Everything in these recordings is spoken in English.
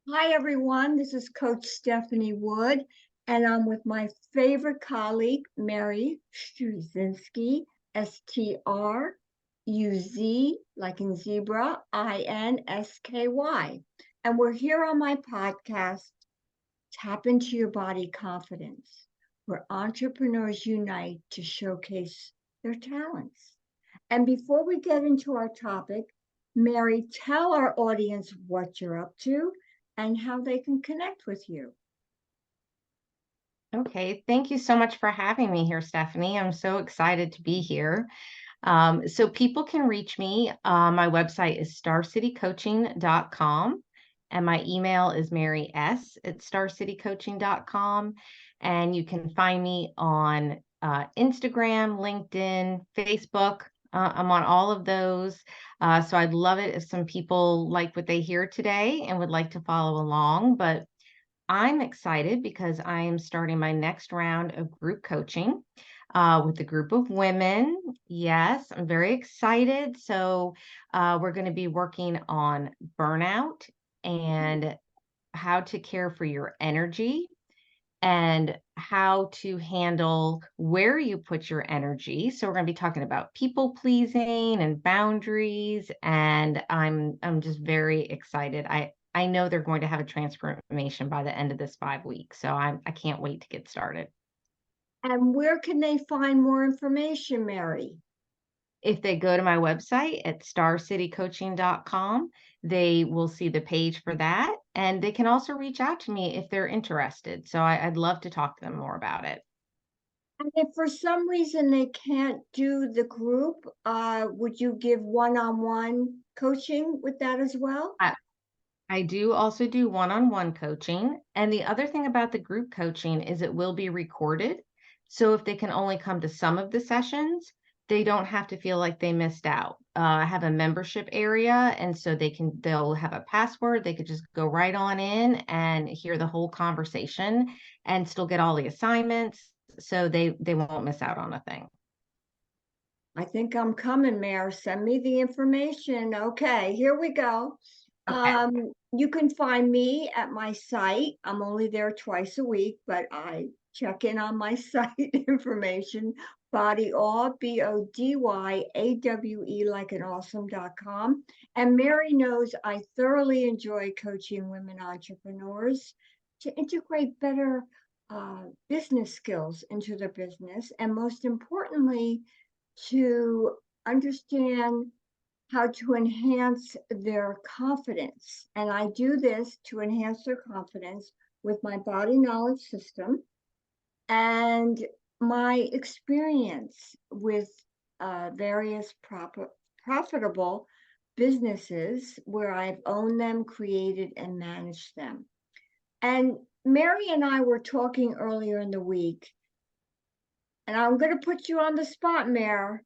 Hi, everyone. This is Coach Stephanie Wood, and I'm with my favorite colleague, Mary Struzinsky, Struz, like in zebra, Insky. And we're here on my podcast, Tap into Your Body Confidence, where entrepreneurs unite to showcase their talents. And before we get into our topic, Mary, tell our audience what you're up to and how they can connect with you. Okay, thank you so much for having me here, Stephanie. I'm so excited to be here. So people can reach me. My website is starcitycoaching.com, and my email is marys@starcitycoaching.com. And you can find me on Instagram, LinkedIn, Facebook. I'm on all of those. So I'd love it if some people like what they hear today and would like to follow along. But I'm excited because I am starting my next round of group coaching with a group of women. Yes, I'm very excited. So, we're going to be working on burnout and how to care for your energy and how to handle where you put your energy. So we're going to be talking about people pleasing and boundaries, and I'm just very excited. I know they're going to have a transformation by the end of this 5 weeks. So I can't wait to get started. And where can they find more information, Mary? If they go to my website at starcitycoaching.com, they will see the page for that. And they can also reach out to me if they're interested. So I'd love to talk to them more about it. And if for some reason they can't do the group, would you give one-on-one coaching with that as well? I do also do one-on-one coaching. And the other thing about the group coaching is it will be recorded. So if they can only come to some of the sessions, they don't have to feel like they missed out. I have a membership area, and so they'll have a password. They could just go right on in and hear the whole conversation and still get all the assignments. So they won't miss out on a thing. I think I'm coming, Mayor. Send me the information. Okay, here we go. Okay. You can find me at my site. I'm only there twice a week, but I check in on my site information, bodyawe, BODYAWE, like an awesome.com. And Mary knows I thoroughly enjoy coaching women entrepreneurs to integrate better business skills into their business. And most importantly, to understand how to enhance their confidence. And I do this to enhance their confidence with my body knowledge system and my experience with various profitable businesses where I've owned them, created, and managed them. And Mary and I were talking earlier in the week, and I'm going to put you on the spot, Mare.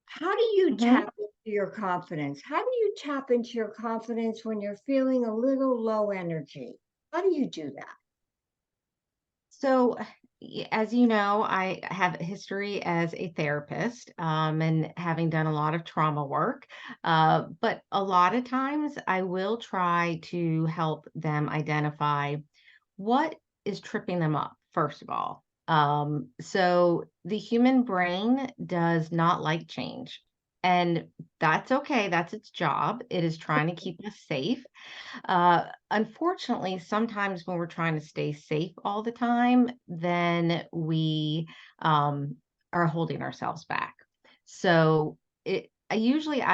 How do you Mhm. tap into your confidence? How do you tap into your confidence when you're feeling a little low energy? How do you do that? So, as you know, I have a history as a therapist, and having done a lot of trauma work. But a lot of times I will try to help them identify what is tripping them up, first of all. So the human brain does not like change. And that's okay. That's its job. It is trying to keep us safe. Unfortunately, sometimes when we're trying to stay safe all the time, then we um, are holding ourselves back. So I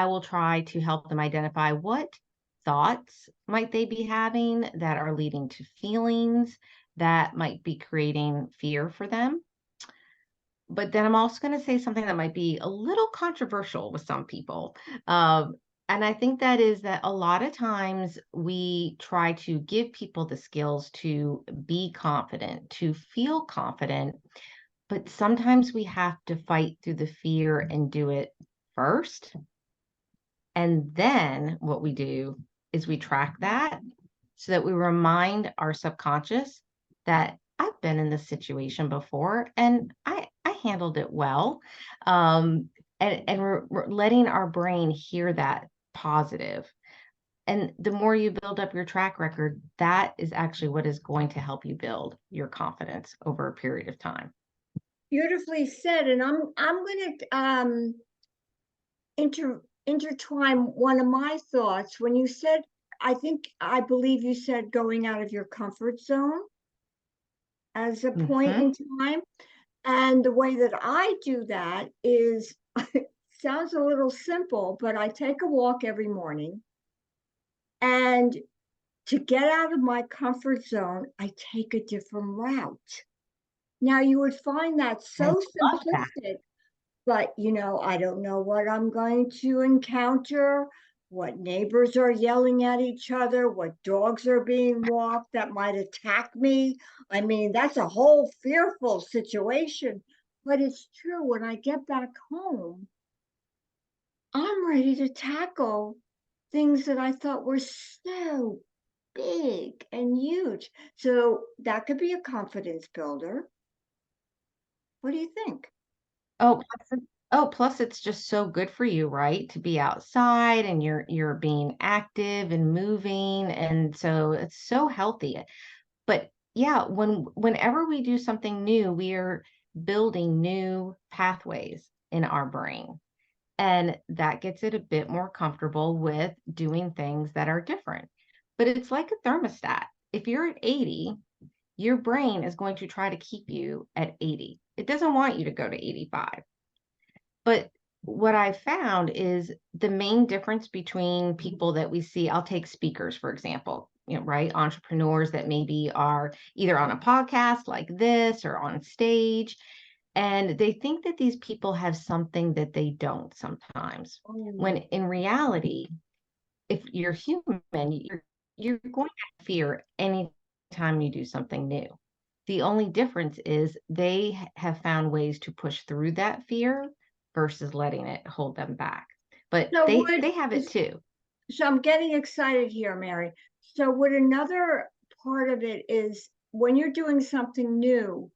will try to help them identify what thoughts might they be having that are leading to feelings that might be creating fear for them. But then I'm also going to say something that might be a little controversial with some people. Um, and I think that is that a lot of times we try to give people the skills to be confident, to feel confident, but sometimes we have to fight through the fear and do it first. And then what we do is we track that so that we remind our subconscious that I've been in this situation before and I handled it well. And we're letting our brain hear that positive. And the more you build up your track record, that is actually what is going to help you build your confidence over a period of time. Beautifully said. And I'm going to intertwine one of my thoughts when you said, I believe you said going out of your comfort zone as a point in time. And the way that I do that is, sounds a little simple, but I take a walk every morning. And to get out of my comfort zone, I take a different route. Now, you would find that I so love that. simplistic, but I don't know what I'm going to encounter, what neighbors are yelling at each other, what dogs are being walked that might attack me. I mean, that's a whole fearful situation. But it's true, when I get back home, I'm ready to tackle things that I thought were so big and huge. So that could be a confidence builder. What do you think? Plus it's just so good for you, right? To be outside and you're being active and moving. And so it's so healthy. But yeah, whenever we do something new, we are building new pathways in our brain. And that gets it a bit more comfortable with doing things that are different. But it's like a thermostat. If you're at 80, your brain is going to try to keep you at 80. It doesn't want you to go to 85. But what I found is the main difference between people that we see, I'll take speakers, for example, right? Entrepreneurs that maybe are either on a podcast like this or on stage. And they think that these people have something that they don't sometimes. When in reality, if you're human, you're going to fear any time you do something new. The only difference is they have found ways to push through that fear versus letting it hold them back. But So they have it too. So I'm getting excited here, Mary. So would another part of it is when you're doing something new,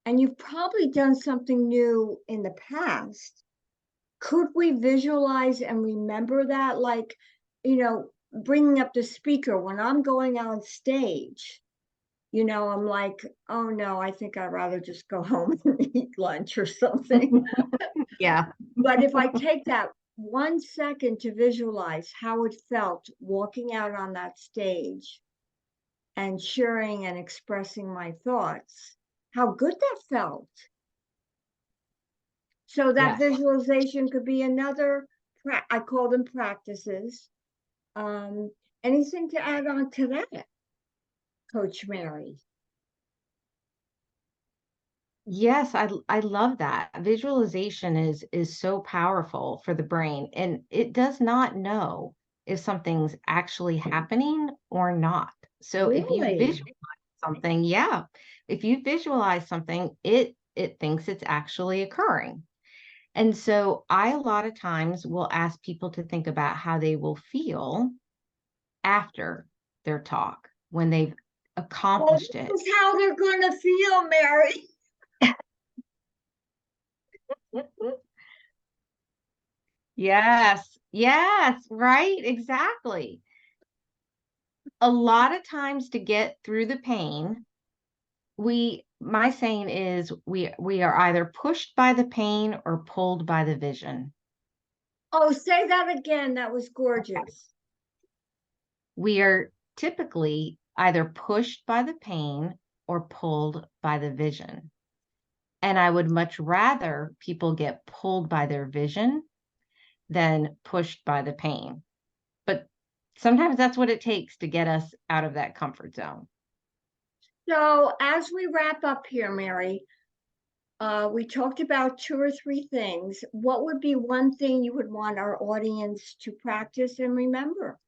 and you've probably done something new in the past, could we visualize and remember that? Like, bringing up the speaker when I'm going on stage, I'm like, oh no, I think I'd rather just go home and eat lunch or something. Yeah. But if I take that 1 second to visualize how it felt walking out on that stage and sharing and expressing my thoughts, how good that felt. So that Yes. visualization could be another, I call them practices. Anything to add on to that, Coach Mary? Yes, I love that. Visualization is so powerful for the brain, and it does not know if something's actually happening or not. So if you Really? visualize something, yeah, if you visualize something, it thinks it's actually occurring. And so I a lot of times will ask people to think about how they will feel after their talk when they've Well, accomplished it. this is how they're going to feel, Mary. Yes, yes, right, exactly. A lot of times to get through the pain, my saying is we are either pushed by the pain or pulled by the vision. Oh, say that again. That was gorgeous. We are typically either pushed by the pain or pulled by the vision. And I would much rather people get pulled by their vision than pushed by the pain. But sometimes that's what it takes to get us out of that comfort zone. So as we wrap up here, Mary, we talked about 2 or 3 things. What would be one thing you would want our audience to practice and remember?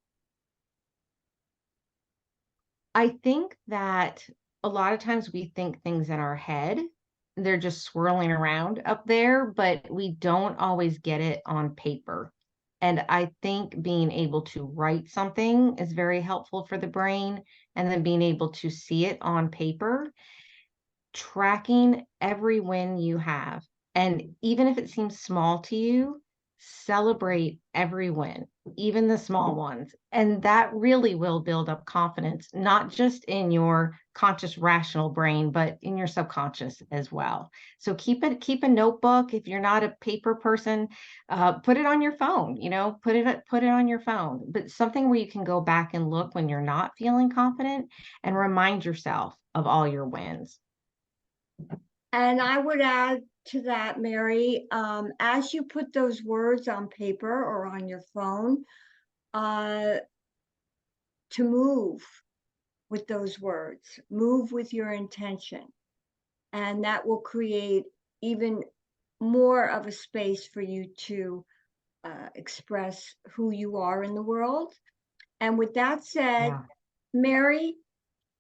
I think that a lot of times we think things in our head, they're just swirling around up there, but we don't always get it on paper. And I think being able to write something is very helpful for the brain, and then being able to see it on paper, tracking every win you have. And even if it seems small to you, celebrate every win, even the small ones. And that really will build up confidence, not just in your conscious rational brain, but in your subconscious as well. So keep a notebook. If you're not a paper person, put it on your phone, put it on your phone, but something where you can go back and look when you're not feeling confident and remind yourself of all your wins. And I would add to that, Mary, as you put those words on paper or on your phone, to move with those words, move with your intention. And that will create even more of a space for you to express who you are in the world. And with that said, Yeah. Mary,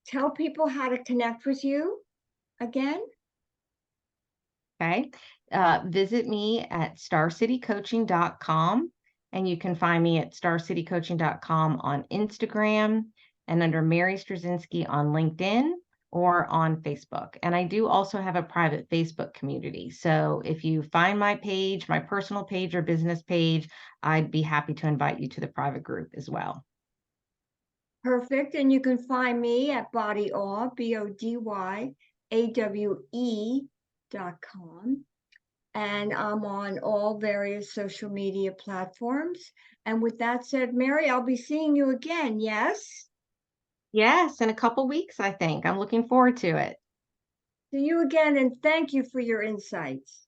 tell people how to connect with you again. Okay. Visit me at StarCityCoaching.com, and you can find me at StarCityCoaching.com on Instagram and under Mary Struzinsky on LinkedIn or on Facebook. And I do also have a private Facebook community. So if you find my page, my personal page or business page, I'd be happy to invite you to the private group as well. Perfect. And you can find me at bodyawe, BODYAWE.com. And I'm on all various social media platforms. And with that said, Mary, I'll be seeing you again. Yes? Yes, in a couple weeks, I think. I'm looking forward to it. See you again. And thank you for your insights.